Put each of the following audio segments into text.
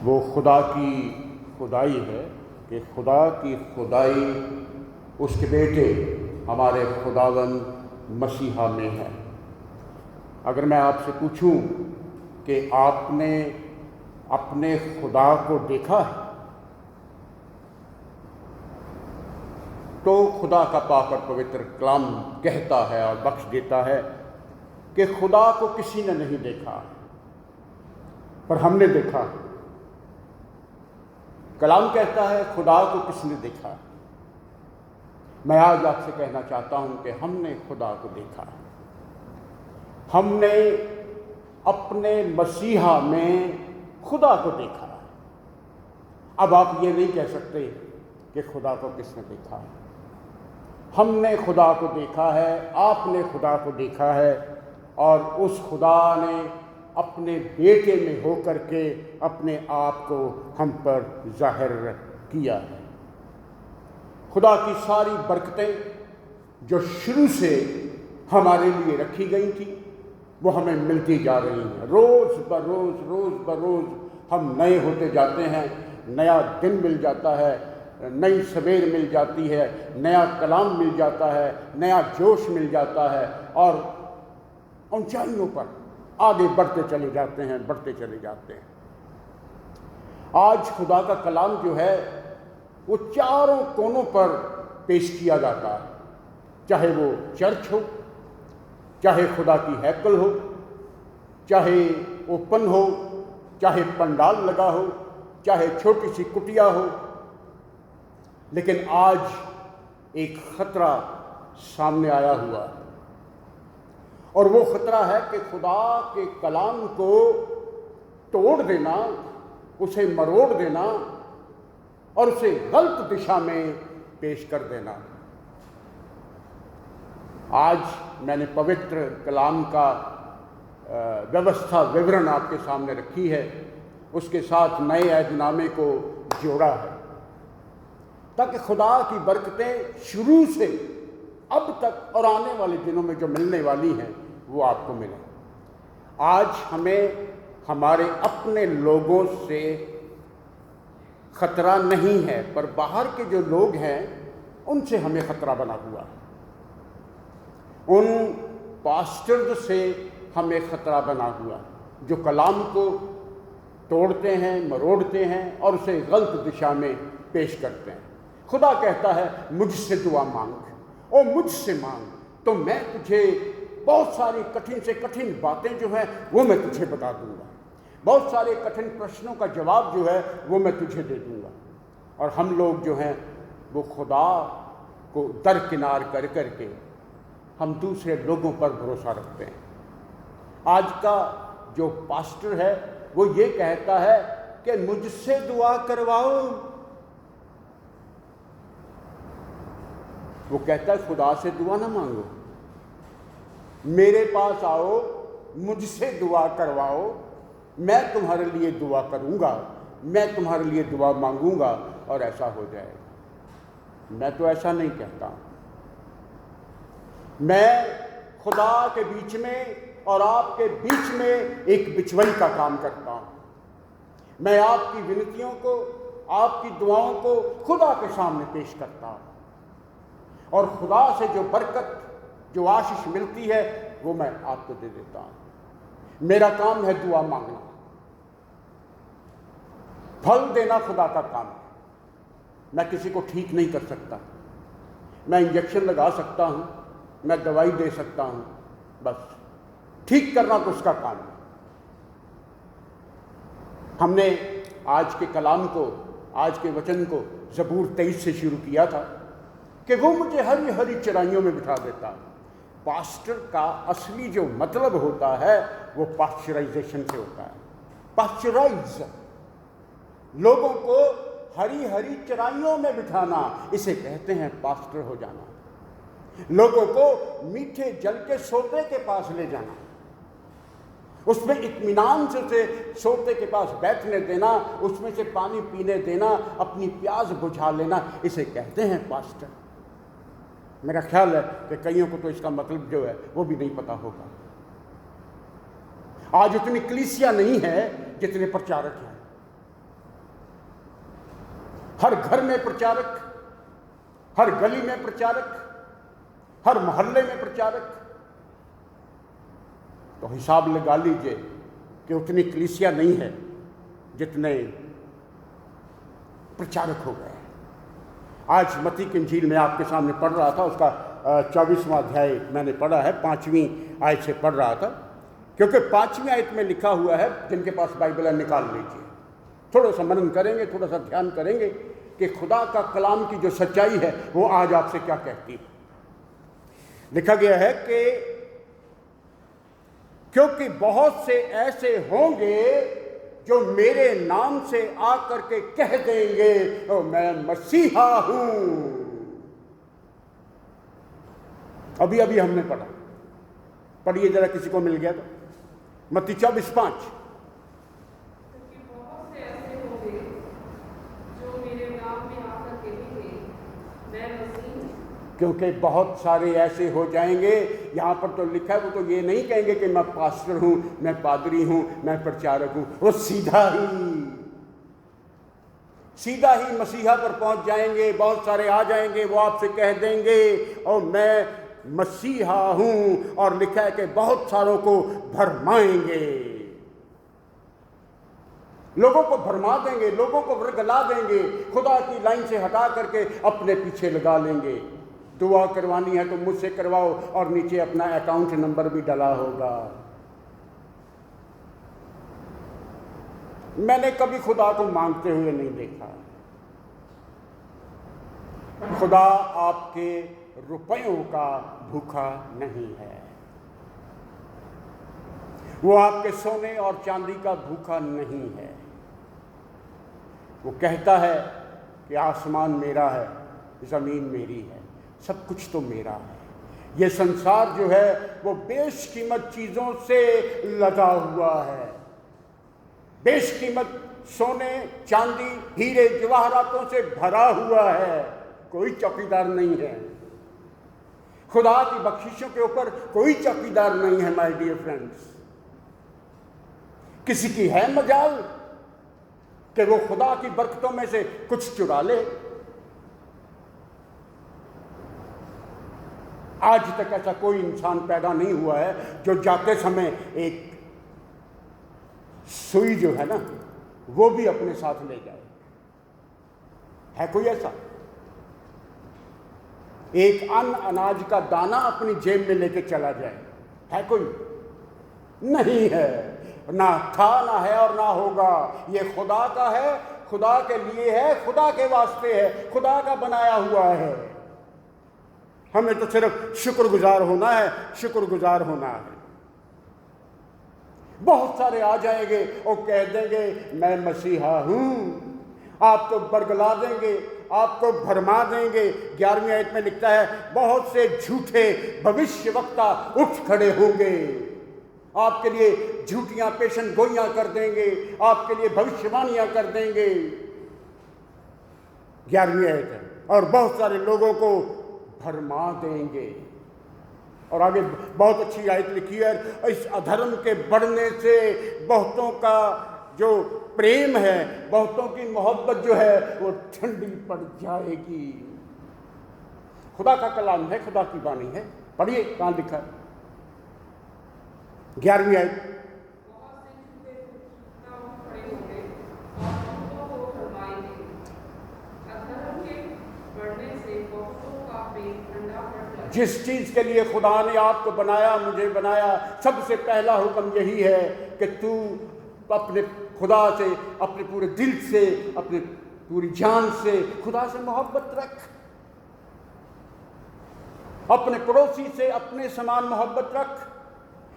वो खुदा की खुदाई है कि खुदा की खुदाई उसके बेटे हमारे खुदावंद मसीहा में है। अगर मैं आपसे पूछूं कि आपने अपने खुदा को देखा है, तो खुदा का पाक और पवित्र कलाम कहता है और बख्श देता है कि खुदा को किसी ने नहीं देखा, पर हमने देखा। कलाम कहता है खुदा को किसने देखा। मैं आज आपसे कहना चाहता हूं कि हमने खुदा को देखा। हमने अपने मसीहा में खुदा को देखा। अब आप ये नहीं कह सकते कि खुदा को किसने देखा। हमने खुदा को देखा है, आपने खुदा को देखा है, और उस खुदा ने अपने बेटे में होकर के अपने आप को हम पर जाहिर किया है। खुदा की सारी बरकतें जो शुरू से हमारे लिए रखी गई थी वो हमें मिलती जा रही हैं। रोज़ बरोज़ हम नए होते जाते हैं। नया दिन मिल जाता है, नई सवेर मिल जाती है, नया कलाम मिल जाता है, नया जोश मिल जाता है, और ऊंचाइयों पर आगे बढ़ते चले जाते हैं। आज खुदा का कलाम जो है वो चारों कोनों पर पेश किया जाता है, चाहे वो चर्च हो, चाहे खुदा की हैकल हो, चाहे ओपन हो, चाहे पंडाल लगा हो, चाहे छोटी सी कुटिया हो। लेकिन आज एक खतरा सामने आया हुआ है, और वो खतरा है कि खुदा के कलाम को तोड़ देना, उसे मरोड़ देना और उसे गलत दिशा में पेश कर देना। आज मैंने पवित्र कलाम का व्यवस्था विवरण आपके सामने रखी है, उसके साथ नए अहदनामे को जोड़ा है, ताकि खुदा की बरकतें शुरू से अब तक और आने वाले दिनों में जो मिलने वाली हैं वो आपको मिले। आज हमें हमारे अपने लोगों से खतरा नहीं है, पर बाहर के जो लोग हैं उनसे हमें खतरा बना हुआ है। उन पास्टर्स से हमें खतरा बना हुआ है जो कलाम को तोड़ते हैं, मरोड़ते हैं और उसे गलत दिशा में पेश करते हैं। खुदा कहता है मुझसे दुआ मांग, और मुझसे मांग तो मैं तुझे बहुत सारी कठिन से कठिन बातें जो हैं वो मैं तुझे बता दूंगा, बहुत सारे कठिन प्रश्नों का जवाब जो है वो मैं तुझे दे दूंगा। और हम लोग जो हैं वो खुदा को दरकिनार कर करके हम दूसरे लोगों पर भरोसा रखते हैं। आज का जो पास्टर है वो ये कहता है कि मुझसे दुआ करवाओ। वो कहता है खुदा से दुआ ना मांगो, मेरे पास आओ, मुझसे दुआ करवाओ, मैं तुम्हारे लिए दुआ करूंगा, मैं तुम्हारे लिए दुआ मांगूंगा और ऐसा हो जाएगा। मैं तो ऐसा नहीं कहता। मैं खुदा के बीच में और आपके बीच में एक बिचवई का काम करता हूं। मैं आपकी विनतियों को, आपकी दुआओं को खुदा के सामने पेश करता हूं, और खुदा से जो बरकत, जो आशीष मिलती है वो मैं आपको दे देता हूं। मेरा काम है दुआ मांगना, फल देना खुदा का काम है। मैं किसी को ठीक नहीं कर सकता, मैं इंजेक्शन लगा सकता हूं, मैं दवाई दे सकता हूं, बस ठीक करना तो उसका काम है। हमने आज के कलाम को, आज के वचन को ज़बूर 23 से शुरू किया था कि वो मुझे हरी हरी चराइयों में बिठा देता। पास्टर का असली जो मतलब होता है वो पास्चराइजेशन से होता है। पास्चराइज, लोगों को हरी हरी चराइयों में बिठाना, इसे कहते हैं पास्टर हो जाना। लोगों को मीठे जल के सोते के पास ले जाना, उसमें इत्मीनान से उसे सोते के पास बैठने देना, उसमें से पानी पीने देना, अपनी प्यास बुझा लेना, इसे कहते हैं पास्टर। मेरा ख्याल है कि कईयों को तो इसका मतलब जो है वो भी नहीं पता होगा। आज उतनी कलीसिया नहीं है जितने प्रचारक हैं। हर घर में प्रचारक, हर गली में प्रचारक, हर मोहल्ले में प्रचारक। तो हिसाब लगा लीजिए कि उतनी कलीसिया नहीं है जितने प्रचारक हो गए। आज मत्ती की इंजील में आपके सामने पढ़ रहा था, उसका 24वां अध्याय मैंने पढ़ा है, 5वीं आयत से पढ़ रहा था, क्योंकि 5वीं आयत में लिखा हुआ है, जिनके पास बाइबल है निकाल लीजिए, थोड़ा सा मनन करेंगे, थोड़ा सा ध्यान करेंगे कि खुदा का कलाम की जो सच्चाई है वो आज आपसे क्या कहती है। लिखा गया है कि क्योंकि बहुत से ऐसे होंगे जो मेरे नाम से आकर के कह देंगे तो मैं मसीहा हूं। अभी अभी हमने पढ़ा, पढ़िए जरा, किसी को मिल गया तो। मत्ती 24:5। क्योंकि बहुत सारे ऐसे हो जाएंगे, यहाँ पर तो लिखा है, वो तो ये नहीं कहेंगे कि मैं पास्टर हूँ, मैं पादरी हूँ, मैं प्रचारक हूँ, वो सीधा ही मसीहा पर पहुँच जाएंगे। बहुत सारे आ जाएंगे, वो आपसे कह देंगे और मैं मसीहा हूँ, और लिखा है कि बहुत सारों को भरमाएंगे, लोगों को भरमा देंगे, लोगों को वर्गला देंगे, खुदा की लाइन से हटा करके अपने पीछे लगा लेंगे। दुआ करवानी है तो मुझसे करवाओ, और नीचे अपना अकाउंट नंबर भी डाला होगा। मैंने कभी खुदा को मांगते हुए नहीं देखा। खुदा आपके रुपयों का भूखा नहीं है, वो आपके सोने और चांदी का भूखा नहीं है। वो कहता है कि आसमान मेरा है, जमीन मेरी है, सब कुछ तो मेरा है। ये संसार जो है वो बेशकीमत चीजों से लदा हुआ है, बेशकीमत सोने चांदी हीरे जवाहरातों से भरा हुआ है। कोई चौकीदार नहीं है, खुदा की बख्शिशों के ऊपर कोई चौकीदार नहीं है। माय डियर फ्रेंड्स, किसी की है मजाल कि वो खुदा की बरकतों में से कुछ चुरा ले? आज तक ऐसा कोई इंसान पैदा नहीं हुआ है जो जाते समय एक सुई जो है ना वो भी अपने साथ ले जाए। है कोई ऐसा? एक अनाज का दाना अपनी जेब में लेके चला जाए, है कोई? नहीं है, ना था, ना है और ना होगा। ये खुदा का है, खुदा के लिए है, खुदा के वास्ते है, खुदा का बनाया हुआ है। हमें तो सिर्फ शुक्रगुजार होना है, शुक्रगुजार होना है। बहुत सारे आ जाएंगे और कह देंगे मैं मसीहा हूं, आपको बरगला देंगे, आपको भरमा देंगे। 11वीं आयत में लिखता है बहुत से झूठे भविष्यवक्ता उठ खड़े होंगे, आपके लिए झूठियां पेशन गोइयां कर देंगे, आपके लिए भविष्यवाणियां कर देंगे। 11वीं आयत है, और बहुत सारे लोगों को भरमा देंगे। और आगे बहुत अच्छी आयत लिखी है, इस अधर्म के बढ़ने से बहुतों का जो प्रेम है, बहुतों की मोहब्बत जो है वो ठंडी पड़ जाएगी। खुदा का कलाम है, खुदा की वाणी है। पढ़िए कहां लिखा है, 11वीं आयत। जिस चीज के लिए खुदा ने आपको बनाया, मुझे बनाया, सबसे पहला हुक्म यही है कि तू अपने खुदा से, अपने पूरे दिल से, अपनी पूरी जान से खुदा से मोहब्बत रख। अपने पड़ोसी से अपने समान मोहब्बत रख,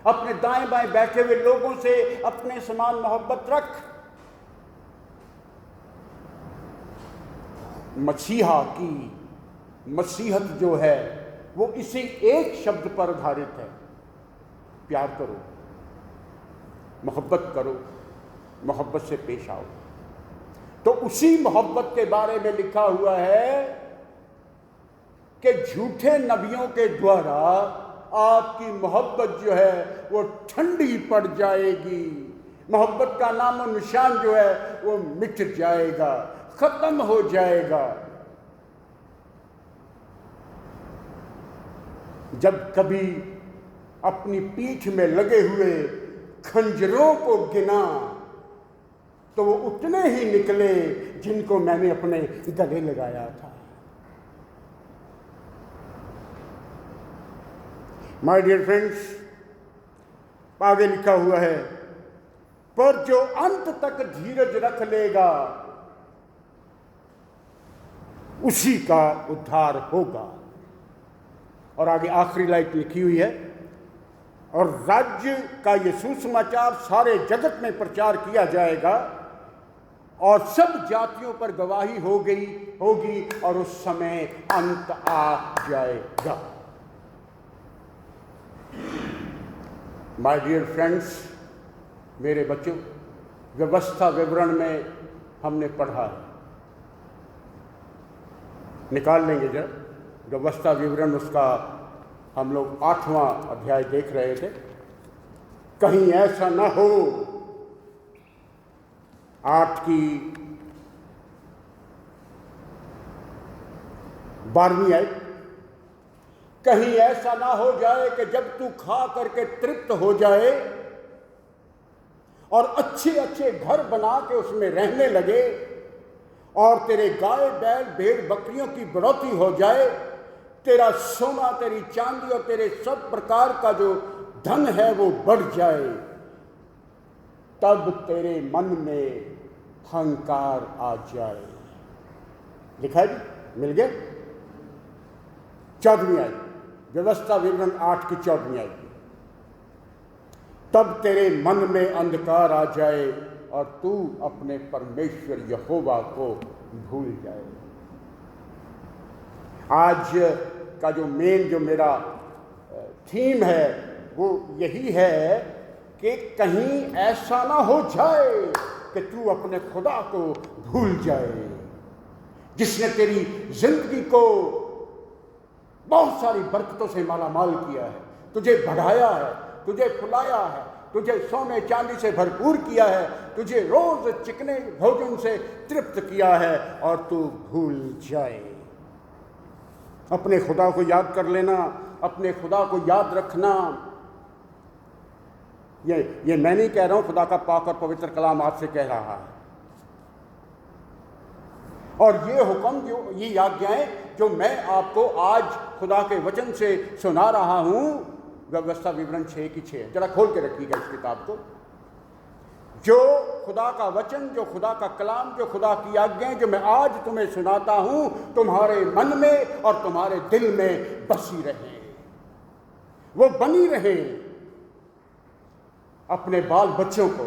अपने दाएं बाएं बैठे हुए लोगों से अपने समान मोहब्बत रख। मसीहा की मसीहत जो है वो इसी एक शब्द पर आधारित है, प्यार करो, मोहब्बत करो, मोहब्बत से पेश आओ। तो उसी मोहब्बत के बारे में लिखा हुआ है कि झूठे नबियों के द्वारा आपकी मोहब्बत जो है वो ठंडी पड़ जाएगी, मोहब्बत का नामो निशान जो है वो मिट जाएगा। खत्म हो जाएगा। जब कभी अपनी पीठ में लगे हुए खंजरों को गिना तो वो उतने ही निकले जिनको मैंने अपने गले लगाया था। माय डियर फ्रेंड्स, आगे लिखा हुआ है, पर जो अंत तक धीरज रख लेगा उसी का उद्धार होगा। और आगे आखिरी लाइन लिखी हुई है, और राज्य का ये सुसमाचार सारे जगत में प्रचार किया जाएगा और सब जातियों पर गवाही होगी और उस समय अंत आ जाएगा। माय डियर फ्रेंड्स, मेरे बच्चों, व्यवस्था विवरण में हमने पढ़ा है, निकाल लेंगे जरा व्यवस्था विवरण, उसका हम लोग 8वां अध्याय देख रहे थे। कहीं ऐसा ना हो, 8 की 12वीं आयत, कहीं ऐसा ना हो जाए कि जब तू खा करके तृप्त हो जाए और अच्छे अच्छे घर बना के उसमें रहने लगे और तेरे गाय बैल भेड़ बकरियों की बढ़ोतरी हो जाए, तेरा सोना तेरी चांदी और तेरे सब प्रकार का जो धन है वो बढ़ जाए, तब तेरे मन में अहंकार आ जाए। लिखा है जी, मिल गया। 14वीं आयत, व्यवस्था विवरण 8 की 14वीं आयत, तब तेरे मन में अंधकार आ जाए और तू अपने परमेश्वर यहोवा को भूल जाए। आज का जो मेरा थीम है वो यही है कि कहीं ऐसा ना हो जाए कि तू अपने खुदा को भूल जाए, जिसने तेरी जिंदगी को बहुत सारी बरकतों से मालामाल किया है, तुझे बढ़ाया है, तुझे फुलाया है, तुझे सोने चांदी से भरपूर किया है, तुझे रोज चिकने भोजन से तृप्त किया है, और तू भूल जाए। अपने खुदा को याद कर लेना, अपने खुदा को याद रखना। ये मैं नहीं कह रहा हूं, खुदा का पाक और पवित्र कलाम आपसे कह रहा है। और ये हुक्म, जो ये आज्ञाएं जो मैं आपको आज खुदा के वचन से सुना रहा हूं, व्यवस्था विवरण 6 की 6, जरा खोल के रखिएगा इस किताब को। जो खुदा का वचन, जो खुदा का कलाम, जो खुदा की आज्ञाएं जो मैं आज तुम्हें सुनाता हूं, तुम्हारे मन में और तुम्हारे दिल में बसी रहे, वो बनी रहे। अपने बाल बच्चों को,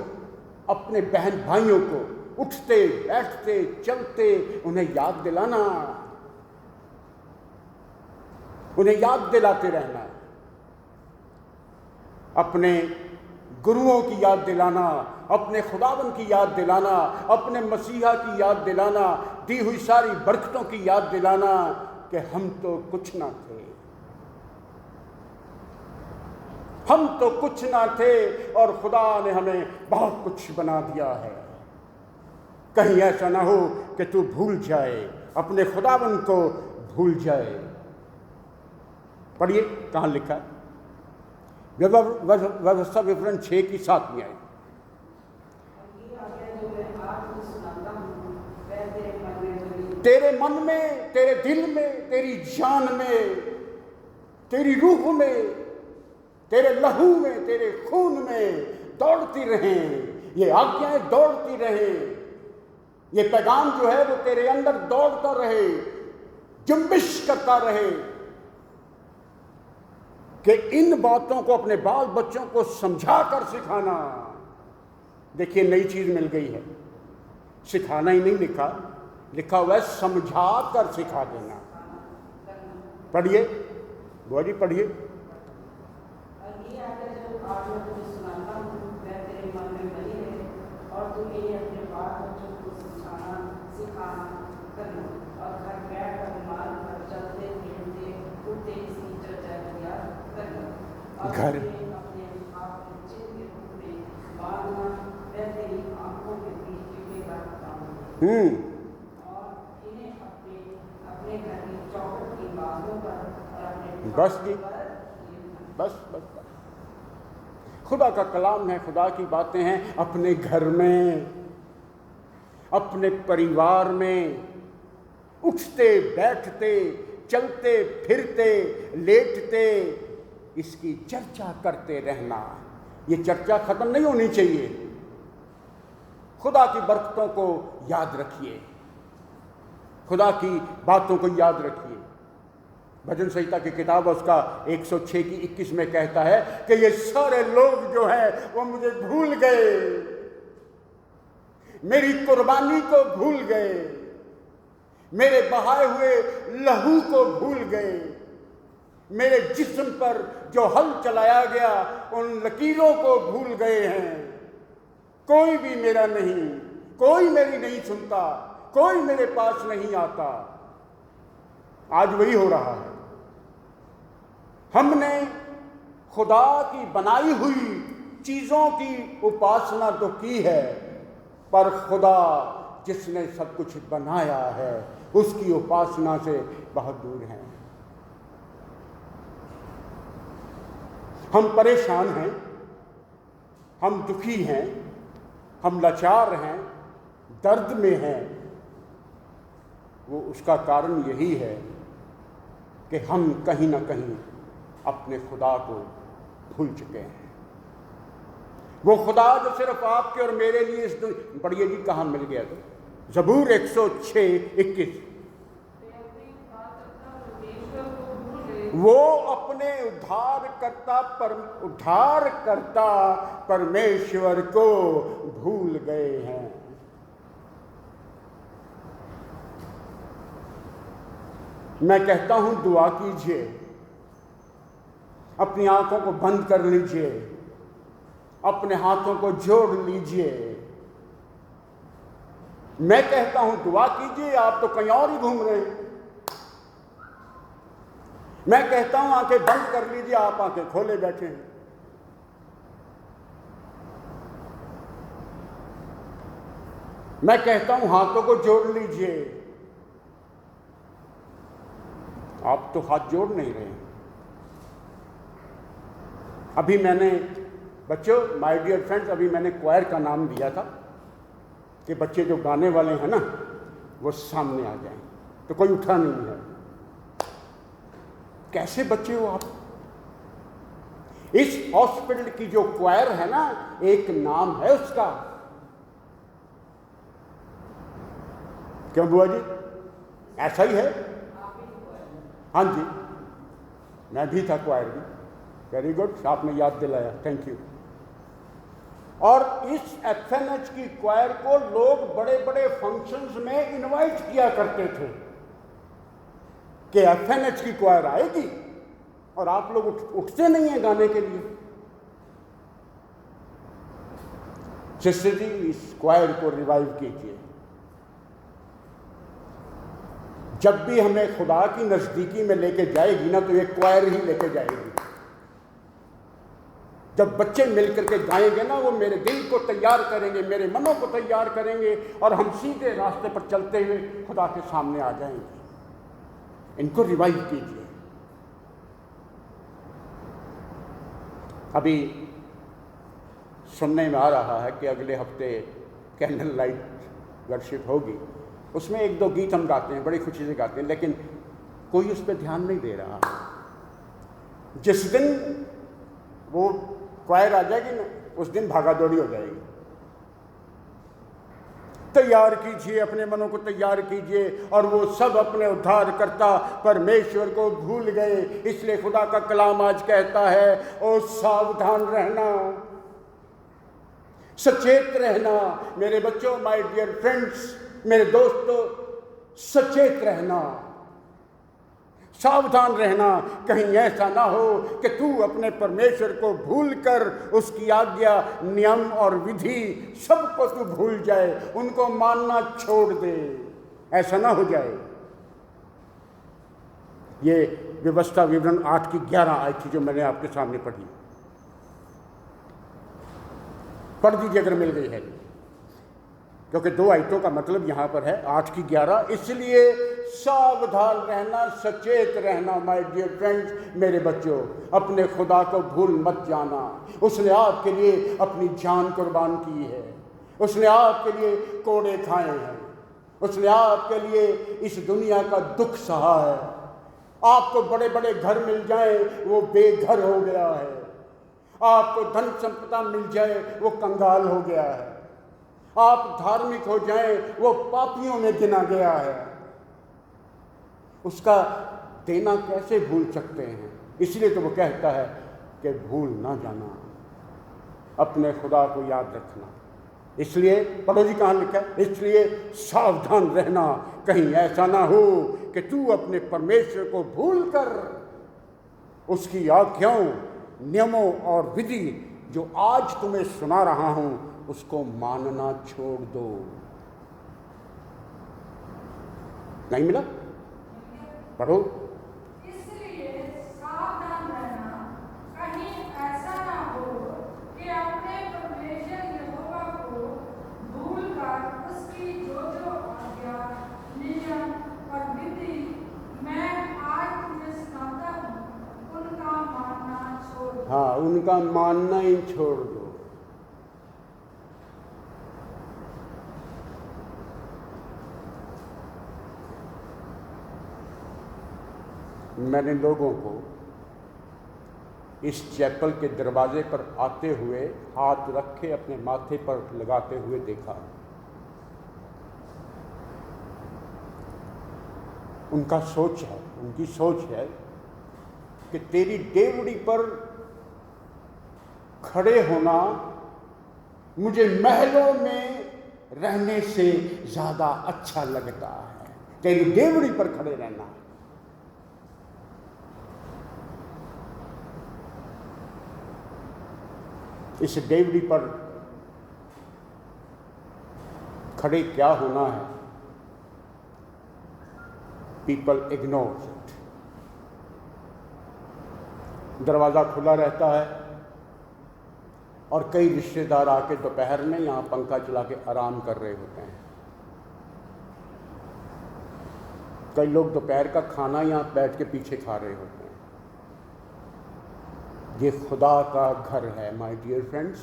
अपने बहन भाइयों को उठते बैठते चलते उन्हें याद दिलाना, उन्हें याद दिलाते रहना। अपने गुरुओं की याद दिलाना, अपने खुदावन की याद दिलाना, अपने मसीहा की याद दिलाना, दी हुई सारी बरकतों की याद दिलाना कि हम तो कुछ ना थे, हम तो कुछ ना थे और खुदा ने हमें बहुत कुछ बना दिया है। कहीं ऐसा ना हो कि तू भूल जाए, अपने खुदावन को भूल जाए। पढ़िए कहाँ लिखा है, व्यवस्था विवरण 6 की 7वीं आयत। तेरे मन में, तेरे दिल में, तेरी जान में, तेरी रूह में, तेरे लहू में, तेरे खून में दौड़ती रहें ये आज्ञाएं, दौड़ती रहें। ये पैगाम जो है वो तेरे अंदर दौड़ता रहे, जुम्बिश करता रहे कि इन बातों को अपने बाल बच्चों को समझा कर सिखाना। देखिए नई चीज मिल गई है, सिखाना ही नहीं लिखा, लिखा हुआ है समझा कर सिखा देना। पढ़िए बुआ जी, पढ़िए। घर बस जी, बस बस बस। खुदा का कलाम है, खुदा की बातें हैं अपने घर में, अपने परिवार में, उठते बैठते, चलते फिरते, लेटते, इसकी चर्चा करते रहना। ये चर्चा खत्म नहीं होनी चाहिए। खुदा की बरकतों को याद रखिए, खुदा की बातों को याद रखिए। भजन संहिता की किताब उसका 106 की 21 में कहता है कि ये सारे लोग जो हैं वो मुझे भूल गए, मेरी कुर्बानी को भूल गए, मेरे बहाए हुए लहू को भूल गए, मेरे जिस्म पर जो हल चलाया गया उन लकीरों को भूल गए हैं। कोई भी मेरा नहीं, कोई मेरी नहीं सुनता, कोई मेरे पास नहीं आता। आज वही हो रहा है। हमने खुदा की बनाई हुई चीजों की उपासना तो की है, पर खुदा जिसने सब कुछ बनाया है उसकी उपासना से बहुत दूर हैं। हम परेशान हैं, हम दुखी हैं, हम लाचार हैं, दर्द में हैं। वो उसका कारण यही है कि हम कहीं ना कहीं अपने खुदा को भूल चुके हैं। वो खुदा जो सिर्फ आपके और मेरे लिए इस बढ़िया जी कहाँ मिल गया था? ज़बूर 106:21। वो अपने उद्धारकर्ता परमेश्वर को भूल गए हैं। मैं कहता हूं दुआ कीजिए, अपनी आंखों को बंद कर लीजिए, अपने हाथों को जोड़ लीजिए। मैं कहता हूं दुआ कीजिए, आप तो कहीं और ही घूम रहे हैं। मैं कहता हूं आंखें बंद कर लीजिए, आप आंखें खोले बैठे हैं। मैं कहता हूं हाथों को जोड़ लीजिए, आप तो हाथ जोड़ नहीं रहे। अभी मैंने बच्चों, माय डियर फ्रेंड्स, अभी मैंने क्वायर का नाम दिया था कि बच्चे जो गाने वाले हैं ना वो सामने आ जाएं, तो कोई उठा नहीं है। कैसे बच्चे हो आप? इस हॉस्पिटल की जो क्वायर है ना, एक नाम है उसका। क्यों बुआ जी, ऐसा ही है? हाँ जी, मैं भी था क्वायर में। वेरी गुड, आपने याद दिलाया, थैंक यू। और इस एफएनएच की क्वायर को लोग बड़े बड़े फंक्शंस में इनवाइट किया करते थे कि एफएनएच की क्वायर आएगी, और आप लोग उठते नहीं हैं गाने के लिए। सिस्टर जी, इस क्वायर को रिवाइव कीजिए। जब भी हमें खुदा की नजदीकी में लेके जाएगी ना, तो ये क्वायर ही लेके जाएगी। जब बच्चे मिलकर के गाएंगे ना, वो मेरे दिल को तैयार करेंगे, मेरे मनों को तैयार करेंगे, और हम सीधे रास्ते पर चलते हुए खुदा के सामने आ जाएंगे। इनको रिवाइव कीजिए। अभी सुनने में आ रहा है कि अगले हफ्ते कैंडल लाइट वर्शिप होगी। उसमें एक दो गीत हम गाते हैं, बड़ी खुशी से गाते हैं, लेकिन कोई उस पर ध्यान नहीं दे रहा। जिस दिन वो क्वायर आ जाएगी ना, उस दिन भागा दौड़ी हो जाएगी। तैयार कीजिए, अपने मनों को तैयार कीजिए। और वो सब अपने उद्धारकर्ता परमेश्वर को भूल गए। इसलिए खुदा का कलाम आज कहता है, ओ सावधान रहना, सचेत रहना। मेरे बच्चों, माय डियर फ्रेंड्स, मेरे दोस्तों, सचेत रहना, सावधान रहना। कहीं ऐसा ना हो कि तू अपने परमेश्वर को भूलकर उसकी आज्ञा, नियम और विधि सबको तू भूल जाए, उनको मानना छोड़ दे। ऐसा ना हो जाए। ये व्यवस्था विवरण 8 की 11 आई थी जो मैंने आपके सामने पढ़ी। पढ़ दीजिए अगर मिल गई है। क्योंकि 2 आयतों का मतलब यहाँ पर है 8 की 11, इसलिए सावधान रहना, सचेत रहना माय डियर फ्रेंड्स, मेरे बच्चों। अपने खुदा को भूल मत जाना। उसने आपके लिए अपनी जान कुर्बान की है, उसने आपके लिए कोड़े खाए हैं, उसने आपके लिए इस दुनिया का दुख सहा है। आपको बड़े बड़े घर मिल जाए, वो बेघर हो गया है। आपको धन संपदा मिल जाए, वो कंगाल हो गया है। आप धार्मिक हो जाएं, वो पापियों में गिना गया है। उसका देना कैसे भूल सकते हैं? इसलिए तो वो कहता है कि भूल ना जाना, अपने खुदा को याद रखना। इसलिए पढ़ो जी कहाँ लिखा है, इसलिए सावधान रहना, कहीं ऐसा ना हो कि तू अपने परमेश्वर को भूल कर उसकी आज्ञाओं, नियमों और विधि जो आज तुम्हें सुना रहा हूं उसको मानना छोड़ दो। नहीं मिला? पढ़ो। इसलिए सावधान रहना, कहीं ऐसा ना हो कि अपने परमेश्वर यहोवा को भूलकर उसकी जो जो आज्ञा, नियम और विधि मैं आज तुम्हें सुनाता हूँ उनका मानना छोड़ दो। हाँ, उनका मानना ही छोड़ दो। मैंने लोगों को इस चैपल के दरवाजे पर आते हुए हाथ रखे अपने माथे पर लगाते हुए देखा। उनका सोच है, उनकी सोच है कि तेरी डेवड़ी पर खड़े होना मुझे महलों में रहने से ज़्यादा अच्छा लगता है। तेरी डेवड़ी पर खड़े रहना। इस डेवड़ी पर खड़े क्या होना है, पीपल इग्नोर इट। दरवाज़ा खुला रहता है और कई रिश्तेदार आके दोपहर में यहाँ पंखा चला के आराम कर रहे होते हैं। कई लोग दोपहर का खाना यहाँ बैठ के पीछे खा रहे होते हैं। ये खुदा का घर है माय डियर फ्रेंड्स,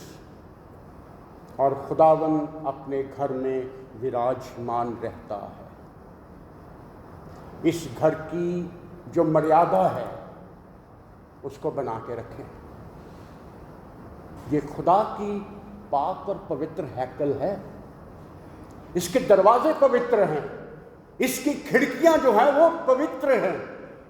और खुदावन अपने घर में विराजमान रहता है। इस घर की जो मर्यादा है उसको बना के रखें। ये खुदा की पाक और पवित्र हैकल है। इसके दरवाजे पवित्र हैं, इसकी खिड़कियां जो हैं वो पवित्र हैं,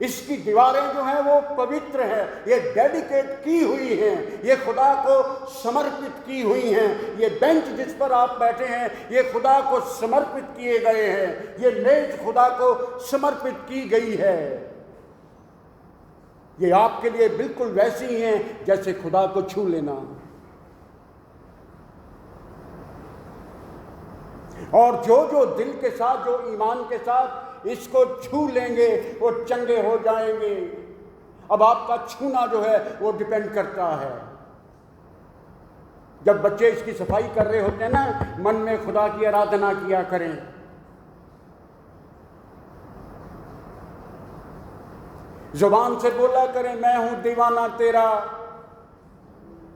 इसकी दीवारें जो हैं वो पवित्र हैं। ये डेडिकेट की हुई हैं, ये खुदा को समर्पित की हुई हैं। ये बेंच जिस पर आप बैठे हैं ये खुदा को समर्पित किए गए हैं। ये मेज खुदा को समर्पित की गई है। ये आपके लिए बिल्कुल वैसी ही हैं जैसे खुदा को छू लेना। और जो जो दिल के साथ, जो ईमान के साथ इसको छू लेंगे वो चंगे हो जाएंगे। अब आपका छूना जो है वो डिपेंड करता है। जब बच्चे इसकी सफाई कर रहे होते हैं ना, मन में खुदा की आराधना किया करें। जुबान से बोला करें, मैं हूं दीवाना तेरा,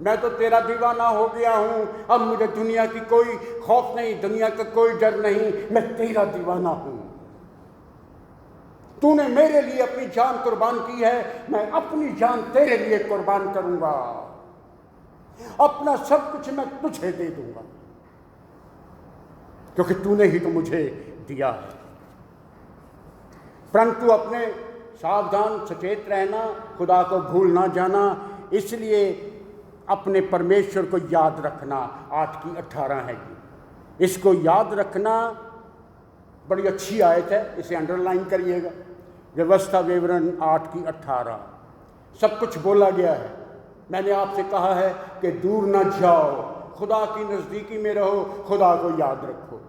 मैं तो तेरा दीवाना हो गया हूं, अब मुझे दुनिया की कोई खौफ नहीं, दुनिया का कोई डर नहीं, मैं तेरा दीवाना हूं। तूने मेरे लिए अपनी जान कुर्बान की है, मैं अपनी जान तेरे लिए कुर्बान करूंगा। अपना सब कुछ मैं तुझे दे दूंगा क्योंकि तूने ही तो मुझे दिया है। परंतु अपने सावधान सचेत रहना, खुदा को भूल ना जाना। इसलिए अपने परमेश्वर को याद रखना। 8 की 18 है ये, इसको याद रखना। बड़ी अच्छी आयत है, इसे अंडरलाइन करिएगा। व्यवस्था विवरण 8 की 18 सब कुछ बोला गया है। मैंने आपसे कहा है कि दूर न जाओ, खुदा की नज़दीकी में रहो, खुदा को याद रखो।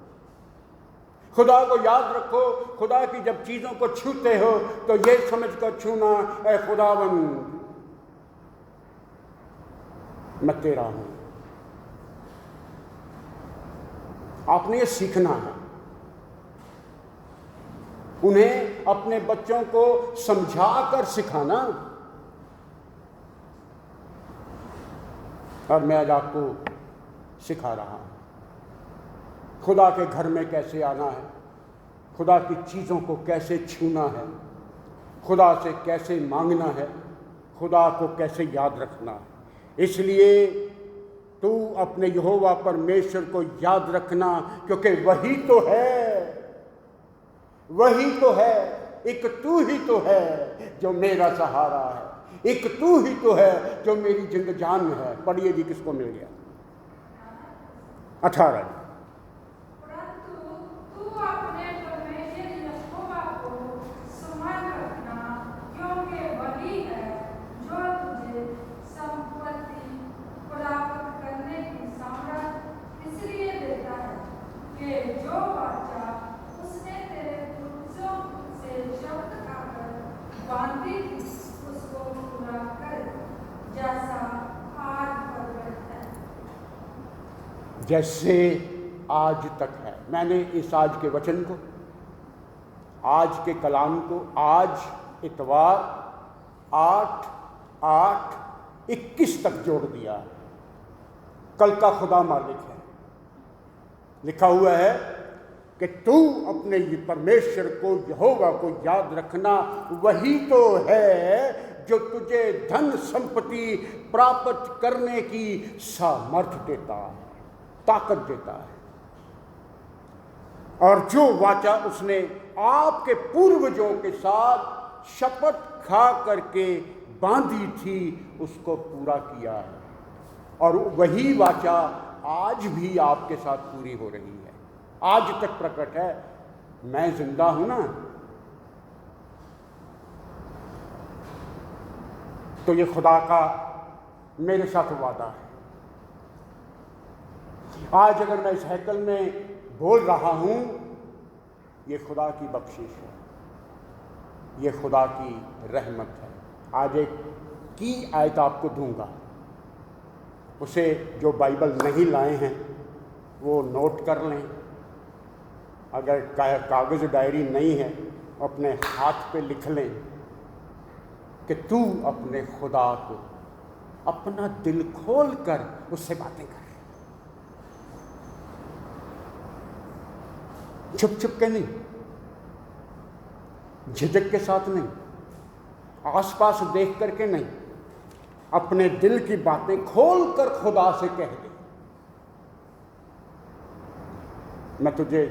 खुदा को याद रखो। खुदा की जब चीज़ों को छूते हो तो ये समझ कर छूना, ऐ खुदावन मैं तेरा हूं। आपने ये सीखना है। उन्हें अपने बच्चों को समझा कर सिखाना। और मैं आज आपको सिखा रहा हूं खुदा के घर में कैसे आना है, खुदा की चीज़ों को कैसे छूना है, खुदा से कैसे मांगना है, खुदा को कैसे याद रखना है। इसलिए तू अपने यहोवा परमेश्वर को याद रखना, क्योंकि वही तो है, एक तू ही तो है जो मेरा सहारा है, एक तू ही तो है जो मेरी जिंद जान है। पढ़िए जी, किसको मिल गया? 18। परंतु तू अपने परमेश्वर यहोवा को स्मरण रखना, क्योंकि वही है जो तुझे संपत्ति प्राप्त करने की सामर्थ इसलिए देता है कि जो वाचा उसने तेरे पूर्वजों से शब्द खाकर बांधी थी उसको पूरा करे, जैसा आज प्रगट है। जैसे आज तक है। मैंने इस आज के वचन को, आज के कलाम को, आज इतवार 8/8/21 तक जोड़ दिया। कल का खुदा मालिक है। लिखा हुआ है कि तू अपने परमेश्वर को, यहोवा को याद रखना, वही तो है जो तुझे धन संपत्ति प्राप्त करने की सामर्थ देता है, ताकत देता है। और जो वाचा उसने आपके पूर्वजों के साथ शपथ खा करके बांधी थी उसको पूरा किया है। और वही वाचा आज भी आपके साथ पूरी हो रही है, आज तक प्रकट है। मैं जिंदा हूं ना, तो ये खुदा का मेरे साथ वादा है। आज अगर मैं इस हैकल में बोल रहा हूं, ये खुदा की बख्शिश है, ये खुदा की रहमत है। आज एक की आयत आपको दूंगा, उसे जो बाइबल नहीं लाए हैं वो नोट कर लें। अगर कागज़ डायरी नहीं है अपने हाथ पे लिख लें कि तू अपने खुदा को अपना दिल खोल कर उससे बातें कर, छुप छुप के नहीं, झिझक के साथ नहीं, आसपास देख करके नहीं, अपने दिल की बातें खोल कर खुदा से कह दे, मैं तुझे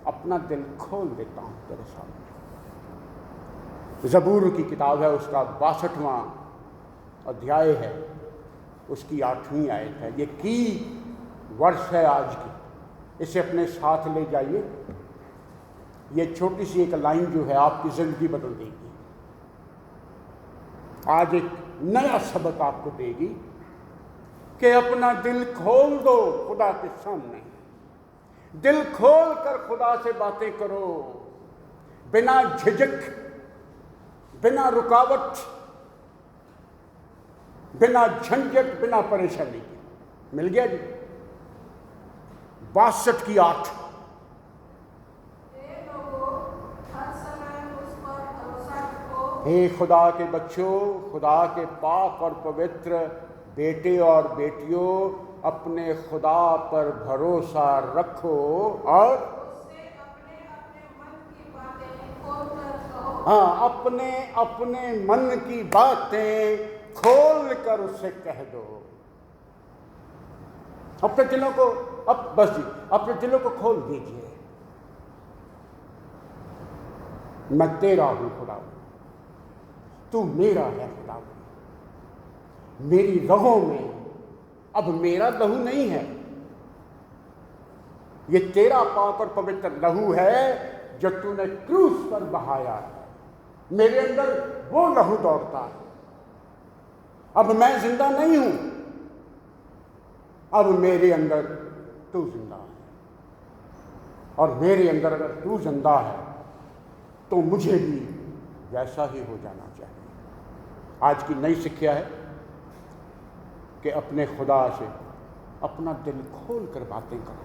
अपना दिल खोल देता हूं तेरे सामने। ज़बूर की किताब है, उसका 62वां अध्याय है, उसकी 8वीं आयत है। ये की वर्ष है आज की, इसे अपने साथ ले जाइए। ये छोटी सी एक लाइन जो है आपकी ज़िंदगी बदल देगी, आज एक नया सबक आपको देगी कि अपना दिल खोल दो खुदा के सामने, दिल खोल कर खुदा से बातें करो, बिना झिझक, बिना रुकावट, बिना झंझट, बिना परेशानी के। मिल गया जी? 62 की 8। हे खुदा के बच्चों, खुदा के पाक और पवित्र बेटे और बेटियों, अपने खुदा पर भरोसा रखो और अपने अपने मन की बातें खोल कर उससे कह दो। अपने दिलों को, अब बस जी, अपने दिलों को खोल दीजिए। मैं तेरा हूं खुदा, तू मेरा है खुदा। मेरी राहों में अब मेरा लहू नहीं है, ये तेरा पाक और पवित्र लहू है जो तूने क्रूस पर बहाया है। मेरे अंदर वो लहू दौड़ता है। अब मैं जिंदा नहीं हूं, अब मेरे अंदर तू जिंदा है। और मेरे अंदर अगर तू जिंदा है तो मुझे भी वैसा ही हो जाना चाहिए। आज की नई शिक्षा है कि अपने खुदा से अपना दिल खोल कर बातें करो।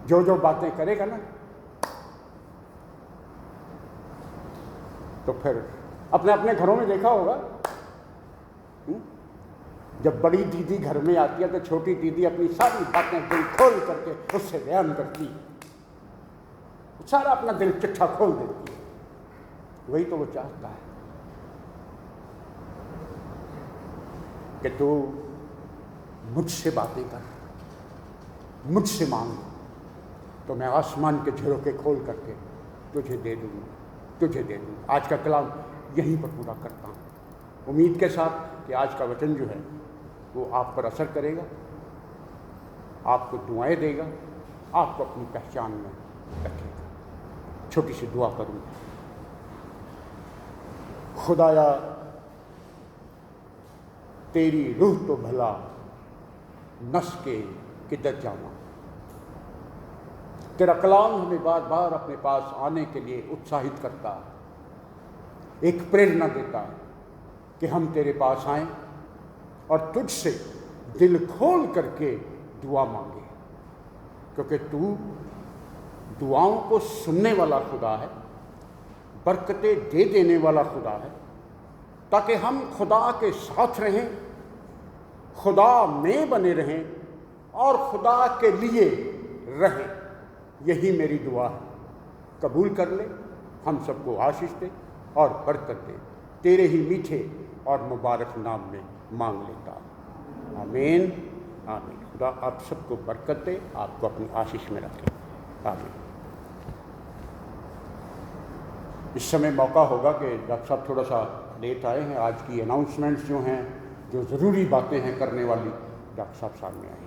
जो जो बातें करेगा ना, तो फिर अपने अपने घरों में देखा होगा, जब बड़ी दीदी घर में आती है तो छोटी दीदी अपनी सारी बातें दिल खोल करके उससे बयान करती है, सारा अपना दिल चिट्ठा खोल देती है। वही तो वो चाहता है कि तू मुझसे बातें कर, मुझसे मांग, तो मैं आसमान के झरोखे खोल करके तुझे दे दूँगा, तुझे दे दूँगा। आज का कलाम यहीं पर पूरा करता हूँ, उम्मीद के साथ कि आज का वचन जो है वो आप पर असर करेगा, आपको दुआएं देगा, आपको अपनी पहचान में रखेगा। छोटी सी दुआ करूँगा। खुदाया तेरी रूह तो भला नस के किधर जाना, तेरा कलाम हमें बार बार अपने पास आने के लिए उत्साहित करता है, एक प्रेरणा देता है कि हम तेरे पास आएं और तुझसे दिल खोल करके दुआ मांगे, क्योंकि तू दुआओं को सुनने वाला खुदा है, बरकतें दे देने वाला खुदा है, ताकि हम खुदा के साथ रहें, खुदा में बने रहें और खुदा के लिए रहें। यही मेरी दुआ है। कबूल कर ले, हम सबको आशीष दे और बरकत दे। तेरे ही मीठे और मुबारक नाम में मांग लेता हूँ। आमीन आमीन। खुदा आप सबको बरकत दे, आपको अपनी आशीष में रखे। आमीन। इस समय मौका होगा कि डॉक्टर साहब थोड़ा सा लेट आए हैं। आज की अनाउंसमेंट्स जो हैं, जो ज़रूरी बातें हैं करने वाली, डॉक्टर साहब सामने आएंगे।